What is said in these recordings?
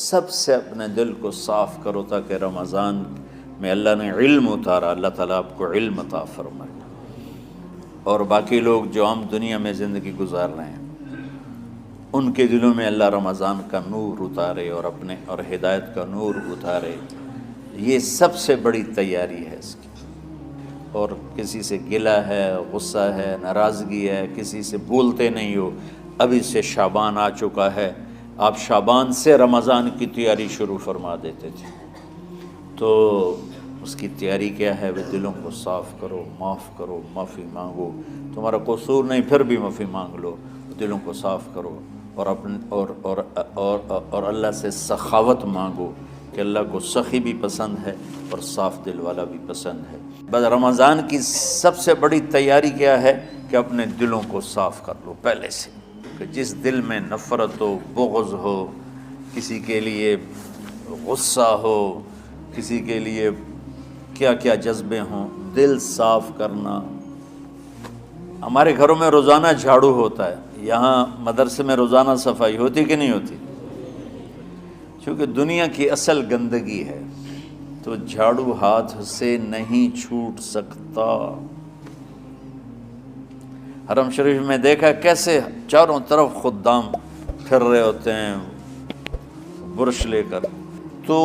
سب سے اپنے دل کو صاف کرو تاکہ رمضان میں اللہ نے علم اتارا، اللہ تعالیٰ آپ کو علم عطا فرمائے، اور باقی لوگ جو عام دنیا میں زندگی گزار رہے ہیں ان کے دلوں میں اللہ رمضان کا نور اتارے اور ہدایت کا نور اتارے۔ یہ سب سے بڑی تیاری ہے اس کی۔ اور کسی سے گلہ ہے، غصہ ہے، ناراضگی ہے، کسی سے بولتے نہیں ہو، ابھی سے شعبان آ چکا ہے، آپ شعبان سے رمضان کی تیاری شروع فرما دیتے تھے، تو اس کی تیاری کیا ہے؟ وہ دلوں کو صاف کرو، معاف کرو، معافی مانگو، تمہارا قصور نہیں پھر بھی معافی مانگ لو، دلوں کو صاف کرو، اور اللہ سے سخاوت مانگو کہ اللہ کو سخی بھی پسند ہے اور صاف دل والا بھی پسند ہے۔ بس رمضان کی سب سے بڑی تیاری کیا ہے کہ اپنے دلوں کو صاف کر لو پہلے سے، کہ جس دل میں نفرت ہو، بغض ہو، کسی کے لیے غصہ ہو، کسی کے لیے کیا کیا جذبے ہوں، دل صاف کرنا۔ ہمارے گھروں میں روزانہ جھاڑو ہوتا ہے، یہاں مدرسے میں روزانہ صفائی ہوتی کہ نہیں ہوتی؟ چونکہ دنیا کی اصل گندگی ہے تو جھاڑو ہاتھ سے نہیں چھوٹ سکتا۔ حرم شریف میں دیکھا کیسے چاروں طرف خدام پھر رہے ہوتے ہیں برش لے کر، تو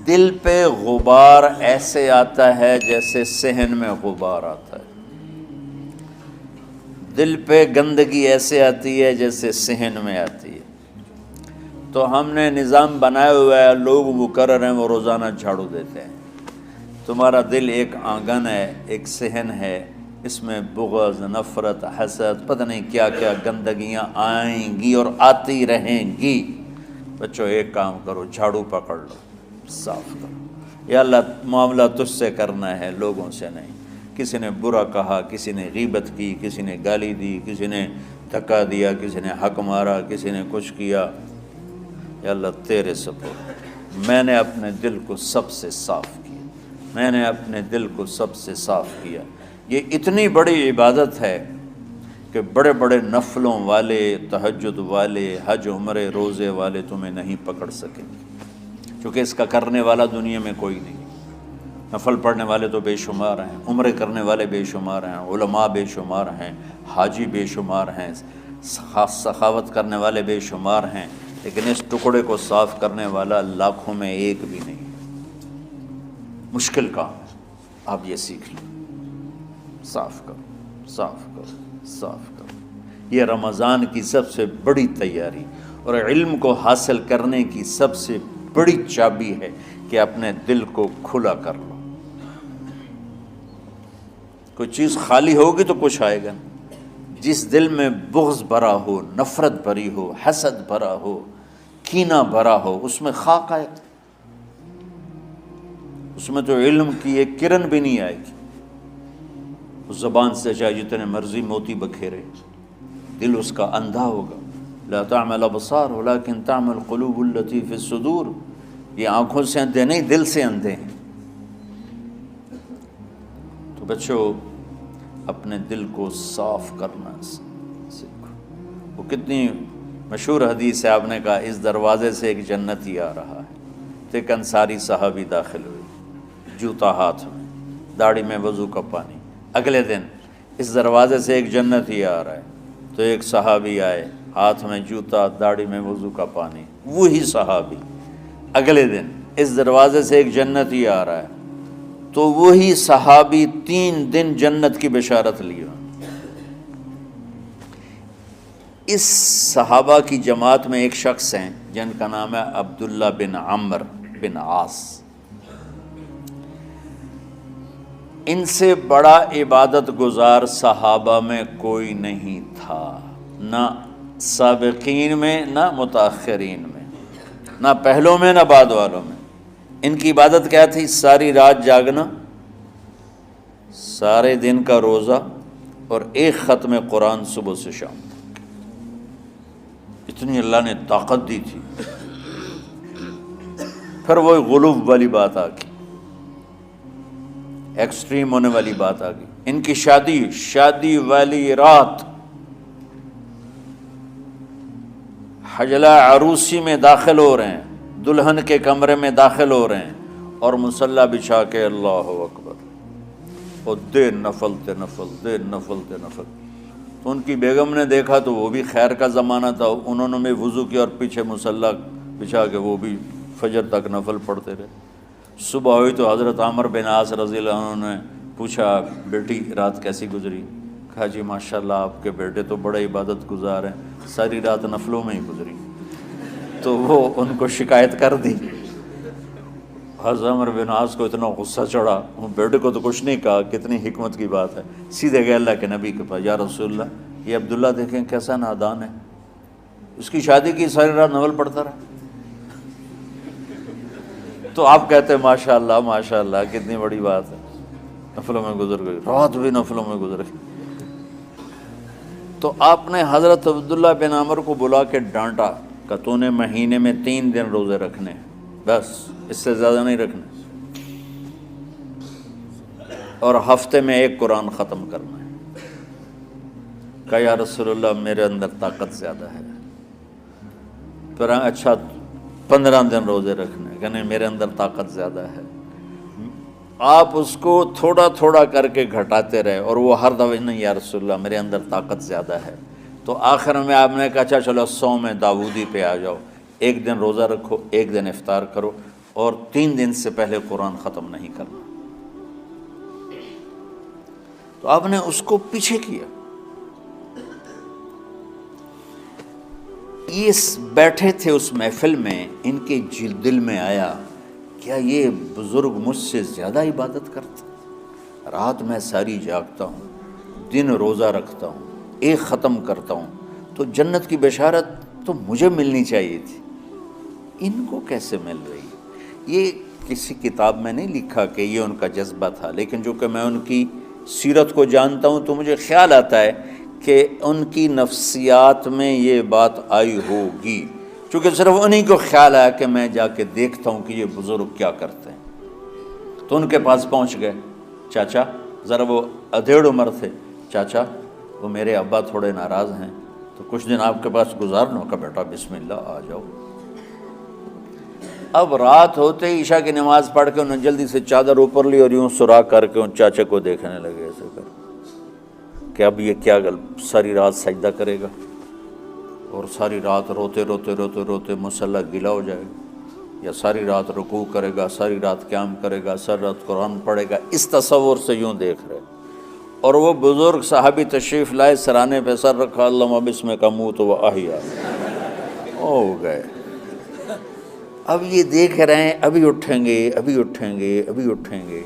دل پہ غبار ایسے آتا ہے جیسے صحن میں غبار آتا ہے، دل پہ گندگی ایسے آتی ہے جیسے صحن میں آتی ہے۔ تو ہم نے نظام بنایا ہوا ہے، لوگ مقرر ہیں وہ روزانہ جھاڑو دیتے ہیں۔ تمہارا دل ایک آنگن ہے، ایک صحن ہے، اس میں بغض، نفرت، حسد، پتہ نہیں کیا کیا گندگیاں آئیں گی اور آتی رہیں گی۔ بچوں ایک کام کرو، جھاڑو پکڑ لو، صاف کرو۔ یا اللہ معاملہ تجھ سے کرنا ہے، لوگوں سے نہیں۔ کسی نے برا کہا، کسی نے غیبت کی، کسی نے گالی دی، کسی نے دھکا دیا، کسی نے حق مارا، کسی نے کچھ کیا، یا اللہ تیرے سپرد میں نے اپنے دل کو سب سے صاف کیا، میں نے اپنے دل کو سب سے صاف کیا۔ یہ اتنی بڑی عبادت ہے کہ بڑے بڑے نفلوں والے، تہجد والے، حج عمرے روزے والے تمہیں نہیں پکڑ سکیں گے، چونکہ اس کا کرنے والا دنیا میں کوئی نہیں۔ نفل پڑھنے والے تو بے شمار ہیں، عمرے کرنے والے بے شمار ہیں، علماء بے شمار ہیں، حاجی بے شمار ہیں، سخاوت کرنے والے بے شمار ہیں، لیکن اس ٹکڑے کو صاف کرنے والا لاکھوں میں ایک بھی نہیں۔ مشکل کام ہے، آپ یہ سیکھ لیں، صاف کرو، صاف کرو، صاف کرو۔ یہ رمضان کی سب سے بڑی تیاری اور علم کو حاصل کرنے کی سب سے بڑی چابی ہے کہ اپنے دل کو کھلا کر لو۔ کوئی چیز خالی ہوگی تو کچھ آئے گا۔ جس دل میں بغض بھرا ہو، نفرت بھری ہو، حسد بھرا ہو، کینہ بھرا ہو، اس میں خاک آئے گا، اس میں تو علم کی ایک کرن بھی نہیں آئے گی۔ اس زبان سے چاہے جتنے مرضی موتی بکھیرے، دل اس کا اندھا ہوگا۔ لا تعمى الابصار ولكن تعمى القلوب التي في الصدور۔ یہ آنکھوں سے اندھے نہیں، دل سے اندھے ہیں۔ تو بچوں اپنے دل کو صاف کرنا سیکھو۔ وہ کتنی مشہور حدیث ہے، آپ نے کہا اس دروازے سے ایک جنتی آ رہا ہے، تو ایک انصاری صحابی داخل ہوئے، جوتا ہاتھ میں، داڑھی میں وضو کا پانی۔ اگلے دن اس دروازے سے ایک جنتی آ رہا ہے، تو ایک صحابی آئے، ہاتھ میں جوتا، داڑھی میں وضو کا پانی، وہی صحابی۔ اگلے دن اس دروازے سے ایک جنتی آ رہا ہے، تو وہی صحابی 3 دن جنت کی بشارت لیے۔ اس صحابہ کی جماعت میں ایک شخص ہیں جن کا نام ہے عبداللہ بن عمرو بن عاص۔ ان سے بڑا عبادت گزار صحابہ میں کوئی نہیں تھا، نہ سابقین میں نہ متاخرین میں، نہ پہلوں میں نہ بعد والوں میں۔ ان کی عبادت کیا تھی؟ ساری رات جاگنا، سارے دن کا روزہ، اور ایک ختم قرآن صبح سے شام تک۔ اتنی اللہ نے طاقت دی تھی۔ پھر وہ غلوب والی بات آ گئی، ایکسٹریم ہونے والی بات آ گئی۔ ان کی شادی والی رات حجلہ عروسی میں داخل ہو رہے ہیں، دلہن کے کمرے میں داخل ہو رہے ہیں اور مصلی بچھا کے اللہ اکبر، اور دیر نفل تے نفل، دیر نفل تے نفل۔ تو ان کی بیگم نے دیکھا تو وہ بھی خیر کا زمانہ تھا، انہوں نے بھی وضو کیا اور پیچھے مصلی بچھا کے وہ بھی فجر تک نفل پڑھتے رہے۔ صبح ہوئی تو حضرت عمر بن عاص رضی اللہ عنہ نے پوچھا بیٹی رات کیسی گزری؟ کہا جی ماشاءاللہ آپ کے بیٹے تو بڑے عبادت گزار ہیں، ساری رات نفلوں میں ہی گزری۔ تو وہ ان کو شکایت کر دی۔ حضرت عمر بن عاص کو اتنا غصہ چڑھا، وہ بیٹے کو تو کچھ نہیں کہا، کتنی حکمت کی بات ہے، سیدھے گئے اللہ کے نبی کے پاس، یا رسول اللہ یہ عبداللہ دیکھیں کیسا نادان ہے، اس کی شادی کی ساری رات نفل پڑھتا رہا۔ تو آپ کہتے ہیں ماشاءاللہ ماشاءاللہ کتنی بڑی بات ہے، نفلوں میں گزر گئی، رات بھی نفلوں میں گزر گئی۔ تو آپ نے حضرت عبداللہ بن عمر کو بلا کے ڈانٹا کہ تو نے مہینے میں 3 دن روزے رکھنے، بس اس سے زیادہ نہیں رکھنے، اور ہفتے میں 1 قرآن ختم کرنا ہے۔ کہا یا رسول اللہ میرے اندر طاقت زیادہ ہے۔ پھر اچھا 15 دن روزے رکھنے، کہ نہیں میرے اندر طاقت زیادہ ہے۔ آپ اس کو تھوڑا تھوڑا کر کے گھٹاتے رہے اور وہ ہر دفعہ نہیں یا رسول اللہ میرے اندر طاقت زیادہ ہے۔ تو آخر میں آپ نے کہا اچھا چلو صوم داؤدی پہ آ جاؤ، 1 دن روزہ رکھو، 1 دن افطار کرو، اور 3 دن سے پہلے قرآن ختم نہیں کرنا۔ تو آپ نے اس کو پیچھے کیا۔ یہ بیٹھے تھے اس محفل میں، ان کے دل میں آیا کیا یہ بزرگ مجھ سے زیادہ عبادت کرتا؟ رات میں ساری جاگتا ہوں، دن روزہ رکھتا ہوں، 1 ختم کرتا ہوں، تو جنت کی بشارت تو مجھے ملنی چاہیے تھی، ان کو کیسے مل رہی؟ یہ کسی کتاب میں نہیں لکھا کہ یہ ان کا جذبہ تھا، لیکن جو کہ میں ان کی سیرت کو جانتا ہوں تو مجھے خیال آتا ہے کہ ان کی نفسیات میں یہ بات آئی ہوگی، چونکہ صرف انہی کو خیال آیا کہ میں جا کے دیکھتا ہوں کہ یہ بزرگ کیا کرتے ہیں۔ تو ان کے پاس پہنچ گئے، چاچا، ذرا وہ ادھیڑ عمر تھے، چاچا وہ میرے ابا تھوڑے ناراض ہیں تو کچھ دن آپ کے پاس گزارنا ہوگا، بیٹا بسم اللہ آ جاؤ۔ اب رات ہوتے ہی عشاء کی نماز پڑھ کے انہوں نے جلدی سے چادر اوپر لی اور یوں سراغ کر کے ان چاچے کو دیکھنے لگے ایسے کر کہ اب یہ کیا ساری رات سجدہ کرے گا اور ساری رات روتے روتے روتے روتے مصلی گیلا ہو جائے گا، یا ساری رات رکوع کرے گا، ساری رات قیام کرے گا، ساری رات قرآن پڑھے گا، اس تصور سے یوں دیکھ رہے۔ اور وہ بزرگ صحابی تشریف لائے، سرانے پہ سر رکھا، اللہم بسمک اموت و احیا، ہو گئے۔ اب یہ دیکھ رہے ہیں ابھی اٹھیں گے، ابھی اٹھیں گے، ابھی اٹھیں گے،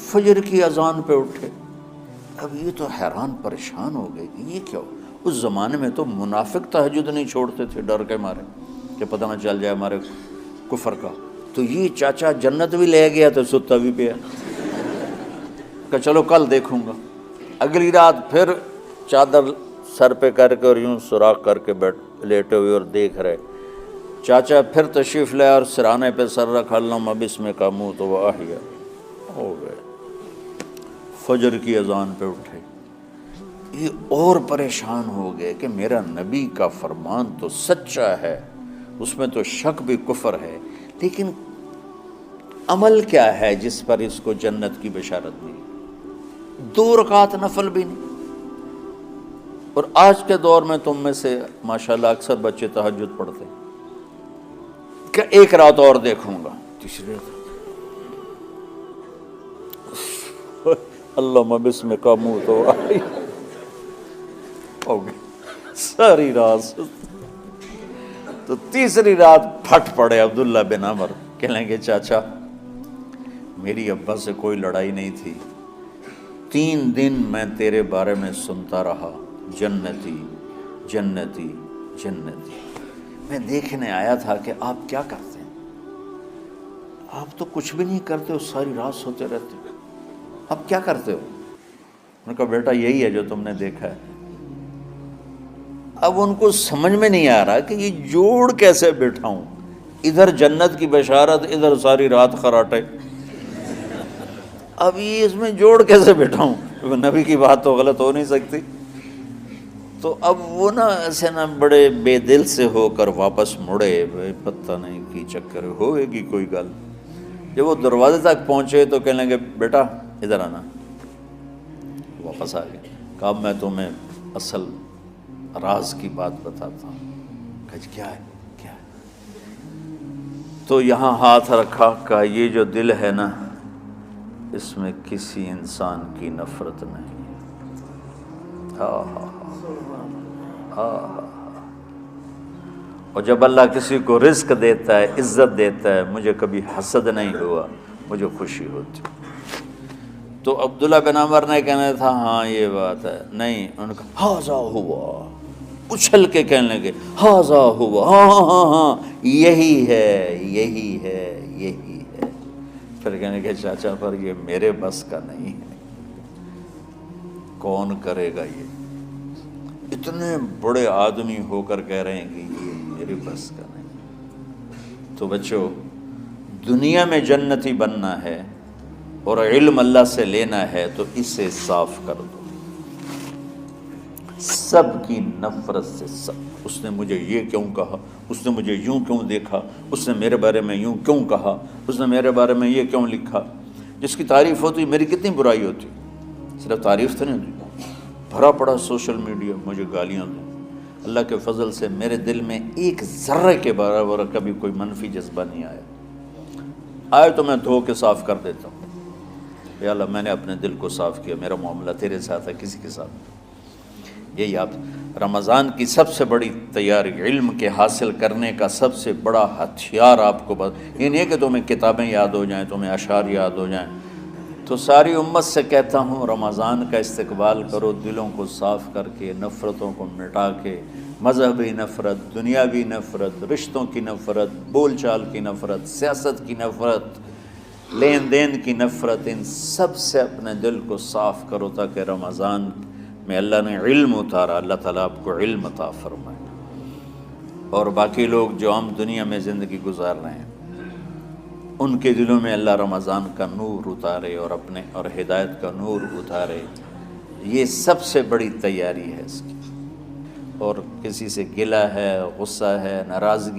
فجر کی اذان پہ اٹھے۔ اب یہ تو حیران پریشان ہو گئے کہ یہ کیا ہو؟ اس زمانے میں تو منافق تہجد نہیں چھوڑتے تھے ڈر کے مارے کہ پتہ نہ چل جائے ہمارے کفر کا، تو یہ چاچا جنت بھی لے گیا تو ستا بھی پیا کہ چلو کل دیکھوں گا۔ اگلی رات پھر چادر سر پہ کر کے اور یوں سراغ کر کے لیٹے ہوئے اور دیکھ رہے۔ چاچا پھر تشریف لے اور سرانے پہ سر رکھا، اللہم بسمک اموت و احیا، ہو گئے۔ فجر کی اذان پہ اٹھے، یہ اور پریشان ہو گئے کہ میرا نبی کا فرمان تو سچا ہے، اس میں تو شک بھی کفر ہے، لیکن عمل کیا ہے جس پر اس کو جنت کی بشارت دی؟ 2 رکعت نفل بھی نہیں۔ اور آج کے دور میں تم میں سے ماشاءاللہ اکثر بچے تہجد پڑھتے ہیں کہ 1 رات اور دیکھوں گا، تیسری رات اللہم بسمک اموت و احیا، ہو گئی ساری رات۔ تو تیسری رات پھٹ پڑے عبداللہ بن عمر، کہنے گے چاچا میری ابا سے کوئی لڑائی نہیں تھی، 3 دن میں تیرے بارے میں سنتا رہا، جنتی جنتی جنتی۔ میں دیکھنے آیا تھا کہ آپ کیا کرتے ہیں، آپ تو کچھ بھی نہیں کرتے ہو، ساری رات سوتے رہتے ہو، اب کیا کرتے ہو؟ انہوں نے کہا بیٹا یہی ہے جو تم نے دیکھا ہے۔ اب ان کو سمجھ میں نہیں آ رہا کہ یہ جوڑ کیسے بٹھاؤں، ادھر جنت کی بشارت، ادھر ساری رات خراٹے، اب یہ اس میں جوڑ کیسے بٹھاؤں؟ نبی کی بات تو غلط ہو نہیں سکتی۔ تو اب وہ نا ایسے نا بڑے بے دل سے ہو کر واپس مڑے، پتہ نہیں کی چکر ہوئے گی کوئی گل۔ جب وہ دروازے تک پہنچے تو کہنے لگے بیٹا ادھر آنا، واپس آ گئے۔ کہا میں تمہیں اصل راز کی بات بتاتا ہوں۔ کہا جی کیا ہے کیا ہے؟ تو یہاں ہاتھ رکھا، کہا یہ جو دل ہے نا اس میں کسی انسان کی نفرت نہیں۔ ہاں ہاں ہاں۔ اور جب اللہ کسی کو رزق دیتا ہے، عزت دیتا ہے، مجھے کبھی حسد نہیں ہوا، مجھے خوشی ہوتی۔ تو عبداللہ بن عمر نے کہنا تھا ہاں یہ بات ہے، نہیں، ان کا ہاذا ہوا، اچھل کے کہنے لگے ہاذا ہوا، ہاں ہاں ہاں ہاں یہی ہے یہی ہے یہی ہے۔ پھر کہنے لگے چاچا پر یہ میرے بس کا نہیں ہے، کون کرے گا یہ؟ اتنے بڑے آدمی ہو کر کہہ رہے ہیں کہ یہ میرے بس کا نہیں۔ تو بچوں، دنیا میں جنتی بننا ہے اور علم اللہ سے لینا ہے تو اسے صاف کر دو، سب کی نفرت سے۔ سب، اس نے مجھے یہ کیوں کہا، اس نے مجھے یوں کیوں دیکھا، اس نے میرے بارے میں یوں کیوں کہا، اس نے میرے بارے میں یہ کیوں لکھا۔ جس کی تعریف ہوتی میری کتنی برائی ہوتی، صرف تعریف تو نہیں ہوتی، بھرا پڑا سوشل میڈیا مجھے گالیاں دیں۔ اللہ کے فضل سے میرے دل میں ایک ذرے کے برابر کبھی کوئی منفی جذبہ نہیں آیا، آئے تو میں دھو کے صاف کر دیتا ہوں۔ یا اللہ میں نے اپنے دل کو صاف کیا، میرا معاملہ تیرے ساتھ ہے، کسی کے ساتھ نہیں۔ یہی آپ رمضان کی سب سے بڑی تیاری، علم کے حاصل کرنے کا سب سے بڑا ہتھیار آپ کو یہ نہیں ہے کہ تمہیں کتابیں یاد ہو جائیں، تمہیں اشعار یاد ہو جائیں۔ تو ساری امت سے کہتا ہوں رمضان کا استقبال کرو دلوں کو صاف کر کے، نفرتوں کو مٹا کے، مذہبی نفرت، دنیاوی نفرت، رشتوں کی نفرت، بول چال کی نفرت، سیاست کی نفرت، لین دین کی نفرت، ان سب سے اپنے دل کو صاف کرو تاکہ رمضان میں اللہ نے علم اتارا، اللہ تعالیٰ آپ کو علم عطا فرمائے، اور باقی لوگ جو عام دنیا میں زندگی گزار رہے ہیں ان کے دلوں میں اللہ رمضان کا نور اتارے اور ہدایت کا نور اتارے۔ یہ سب سے بڑی تیاری ہے اس کی۔ اور کسی سے گلہ ہے، غصہ ہے، ناراضگی